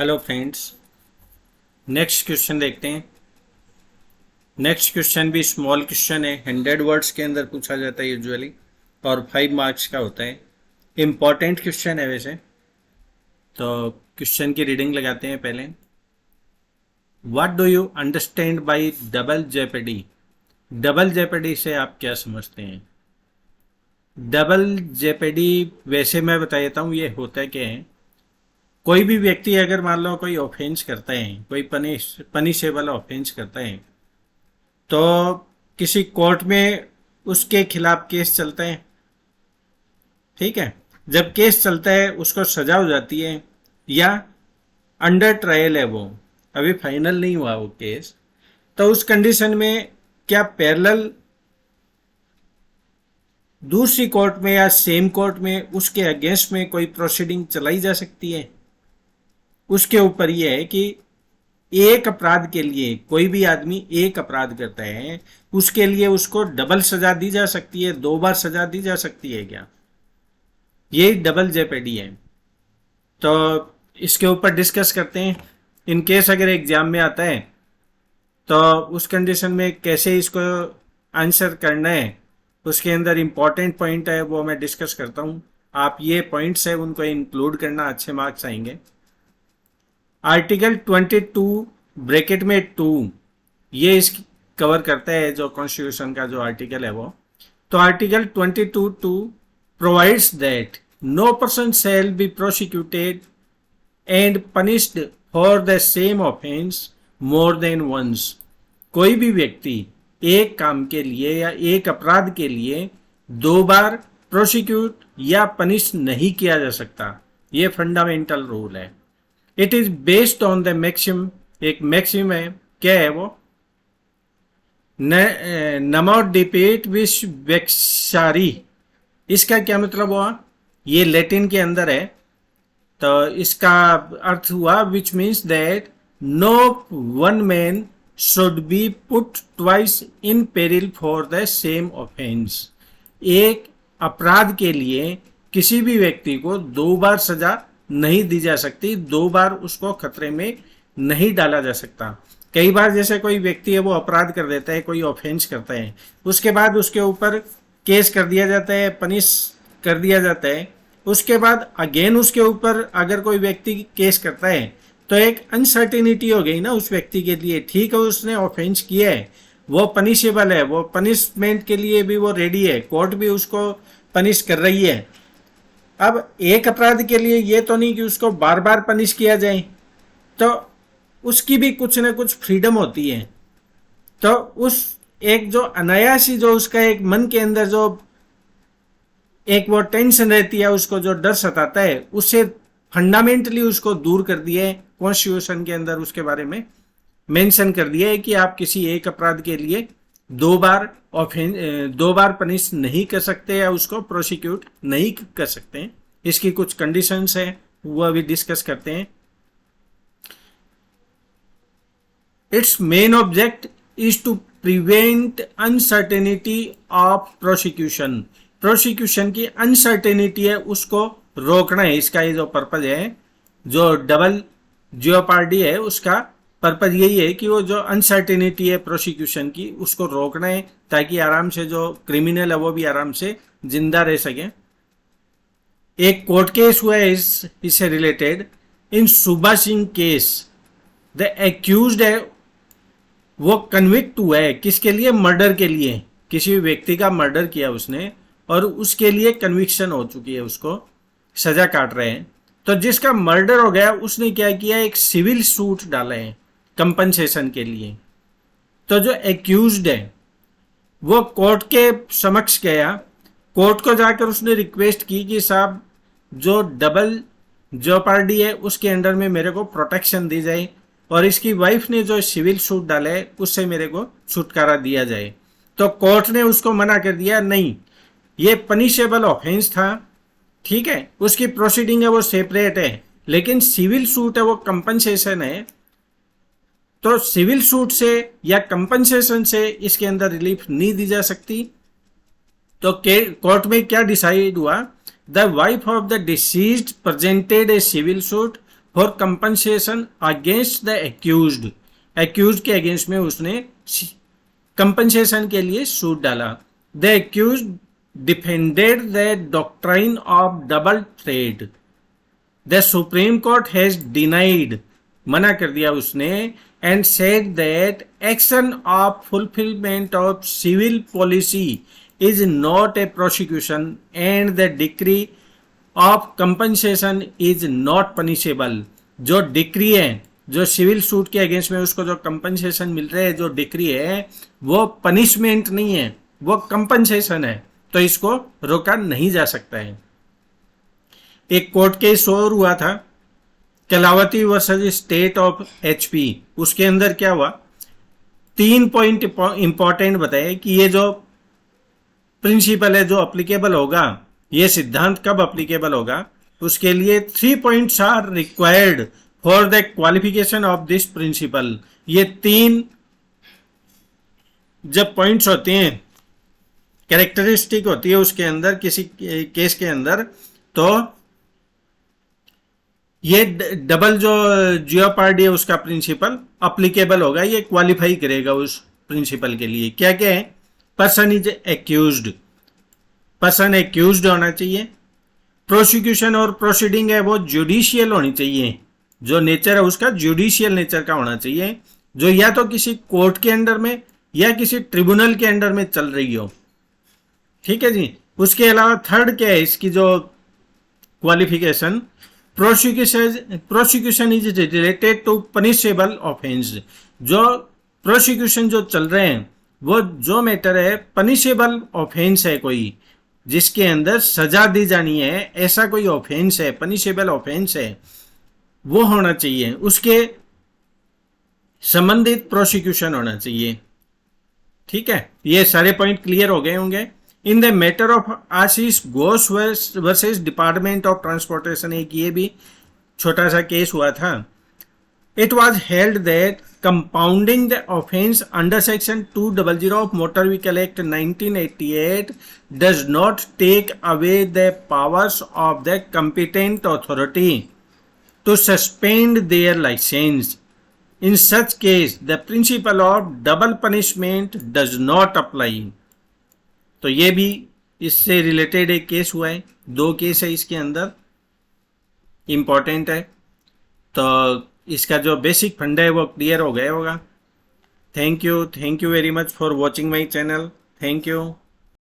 Hello friends, next question देखते हैं। Next question भी स्मॉल क्वेश्चन है, 100 वर्ड्स के अंदर पूछा जाता है यूजुअली और 5 मार्क्स का होता है। इम्पॉर्टेंट क्वेश्चन है वैसे। तो क्वेश्चन की रीडिंग लगाते हैं पहले। What do you understand by double jeopardy? Double jeopardy से आप क्या समझते हैं? डबल जेपेडी वैसे मैं बता देता हूँ ये होता क्या है। कोई भी व्यक्ति अगर मान लो कोई ऑफेंस करता है, कोई पनिशेबल ऑफेंस करता है, तो किसी कोर्ट में उसके खिलाफ केस चलता है। ठीक है, जब केस चलता है उसको सजा हो जाती है या अंडर ट्रायल है, वो अभी फाइनल नहीं हुआ वो केस, तो उस कंडीशन में क्या पैरेलल दूसरी कोर्ट में या सेम कोर्ट में उसके अगेंस्ट में कोई प्रोसीडिंग चलाई जा सकती है? उसके ऊपर यह है कि एक अपराध के लिए कोई भी आदमी एक अपराध करता है, उसके लिए उसको डबल सजा दी जा सकती है, 2 बार सजा दी जा सकती है क्या? यही डबल जेपेडी है। तो इसके ऊपर डिस्कस करते हैं। इन केस अगर एग्जाम में आता है तो उस कंडीशन में कैसे इसको आंसर करना है, उसके अंदर इंपॉर्टेंट पॉइंट है वो मैं डिस्कस करता हूँ। आप ये पॉइंट्स है उनको इंक्लूड करना, अच्छे मार्क्स आएंगे। आर्टिकल 22 ब्रैकेट में 2 ये इस कवर करता है, जो कॉन्स्टिट्यूशन का जो आर्टिकल है वो। तो article 22(2) provides that no person shall be prosecuted and punished for the same offence more than once. कोई भी व्यक्ति एक काम के लिए या एक अपराध के लिए 2 बार प्रोसिक्यूट या पनिश नहीं किया जा सकता। ये फंडामेंटल रूल है। It is based on the maxim, एक मैक्सिम है, क्या है वो? नमो डिपेट विश वेक्सारी। इसका क्या मतलब हुआ? ये लैटिन के अंदर है, तो इसका अर्थ हुआ which means that no one man should be put twice in peril for the same offence. एक अपराध के लिए किसी भी व्यक्ति को 2 बार सजा नहीं दी जा सकती, 2 बार उसको खतरे में नहीं डाला जा सकता। कई बार जैसे कोई व्यक्ति है वो अपराध कर देता है, कोई ऑफेंस करता है, उसके बाद उसके ऊपर केस कर दिया जाता है, पनिश कर दिया जाता है, उसके बाद अगेन उसके ऊपर अगर कोई व्यक्ति केस करता है तो एक अनसर्टेनिटी हो गई ना उस व्यक्ति के लिए। ठीक है, उसने ऑफेंस किया है, वो पनिशेबल है, वो पनिशमेंट के लिए भी वो रेडी है, कोर्ट भी उसको पनिश कर रही है। अब एक अपराध के लिए ये तो नहीं कि उसको बार बार पनिश किया जाए, तो उसकी भी कुछ ना कुछ फ्रीडम होती है। तो उस एक जो अनायासी जो उसका एक मन के अंदर जो एक वो टेंशन रहती है, उसको जो डर सताता है, उससे फंडामेंटली उसको दूर कर दिया है। कॉन्स्टिट्यूशन के अंदर उसके बारे में मेंशन कर दिया है कि आप किसी एक अपराध के लिए 2 बार पनिश नहीं कर सकते या उसको प्रोसिक्यूट नहीं कर सकते। इसकी कुछ कंडीशंस है वो अभी डिस्कस करते हैं। Its main object is to prevent uncertainty of prosecution. Prosecution की अनसर्टेनिटी है उसको रोकना है। इसका ये जो पर्पज है, जो डबल जियोपार्डी है, उसका पर्पज यही है कि वो जो अनसर्टेनिटी है प्रोसिक्यूशन की उसको रोकना है, ताकि आराम से जो क्रिमिनल है वो भी आराम से जिंदा रह सके। एक कोर्ट केस हुआ है इससे रिलेटेड। इन सुबा सिंह केस द एक्यूज्ड है वो कन्विक्ट हुआ है किसके लिए? मर्डर के लिए। किसी व्यक्ति का मर्डर किया उसने और उसके लिए कन्विक्शन हो चुकी है, उसको सजा काट रहे हैं। तो जिसका मर्डर हो गया उसने क्या किया? एक सिविल सूट डाला है कंपनसेशन के लिए। तो जो एक्यूज्ड है वो कोर्ट के समक्ष गया, कोर्ट को जाकर उसने रिक्वेस्ट की कि साहब जो डबल जेओपार्डी है उसके अंडर में मेरे को प्रोटेक्शन दी जाए और इसकी वाइफ ने जो सिविल सूट डाला है उससे मेरे को छुटकारा दिया जाए। तो कोर्ट ने उसको मना कर दिया, नहीं, ये पनिशेबल ऑफेंस था, ठीक है, उसकी प्रोसीडिंग है वो सेपरेट है, लेकिन सिविल सूट है वो कंपनसेशन है। तो सिविल सूट से या कंपनसेशन से इसके अंदर रिलीफ नहीं दी जा सकती। तो कोर्ट में क्या डिसाइड हुआ? The wife of the deceased presented a civil suit for compensation against the accused के अगेंस्ट में उसने कंपनसेशन के लिए सूट डाला। The accused defended the doctrine of double trade. The supreme court has denied, मना कर दिया उसने, and said that action of fulfilment of civil policy is not a prosecution and the decree of compensation is not punishable. जो decree है, जो civil suit के against में उसको जो कंपनसेशन मिल रहा है, जो डिक्री है, वो पनिशमेंट नहीं है, वो कंपनसेशन है, तो इसको रोका नहीं जा सकता है। एक कोर्ट केस और हुआ था, Kalavati versus state of HP। उसके अंदर क्या हुआ, 3 पॉइंट इंपॉर्टेंट बताए कि ये जो प्रिंसिपल है जो अप्लीकेबल होगा, ये सिद्धांत कब अप्लीकेबल होगा, उसके लिए 3 points are required for the qualification of this principle. ये 3 जब पॉइंट्स होते हैं, कैरेक्टरिस्टिक होती है उसके अंदर, किसी केस के अंदर, तो ये डबल जो जियोपार्डी है उसका प्रिंसिपल अप्लीकेबल होगा, ये क्वालिफाई करेगा उस प्रिंसिपल के लिए। क्या क्या है, person is accused, person accused होना चाहिए, प्रोसिक्यूशन और प्रोसीडिंग है वो जुडिशियल होनी चाहिए, जो नेचर है उसका जुडिशियल नेचर का होना चाहिए, जो या तो किसी कोर्ट के अंडर में या किसी ट्रिब्यूनल के अंडर में चल रही हो। ठीक है जी। उसके अलावा थर्ड क्या है इसकी जो qualification, prosecution is related to punishable offence. जो प्रोसिक्यूशन जो चल रहे हैं वो जो मैटर है पनिशेबल ऑफेंस है, कोई जिसके अंदर सजा दी जानी है, ऐसा कोई ऑफेंस है, पनिशेबल ऑफेंस है, वो होना चाहिए, उसके संबंधित प्रोसिक्यूशन होना चाहिए। ठीक है, ये सारे पॉइंट क्लियर हो गए होंगे। In the matter of Ashish Ghosh versus department of transportation, एक ये भी छोटा सा केस हुआ था। It was held that compounding the offence under section 200 of motor vehicle act 1988 does not take away the powers of the competent authority to suspend their license. In such case, the principle of double punishment does not apply. तो ये भी इससे related एक case हुआ है, 2 case है इसके अंदर, इंपॉर्टेंट है। तो इसका जो बेसिक फंडा है वो क्लियर हो गया होगा। Thank you very much for watching my channel. Thank you.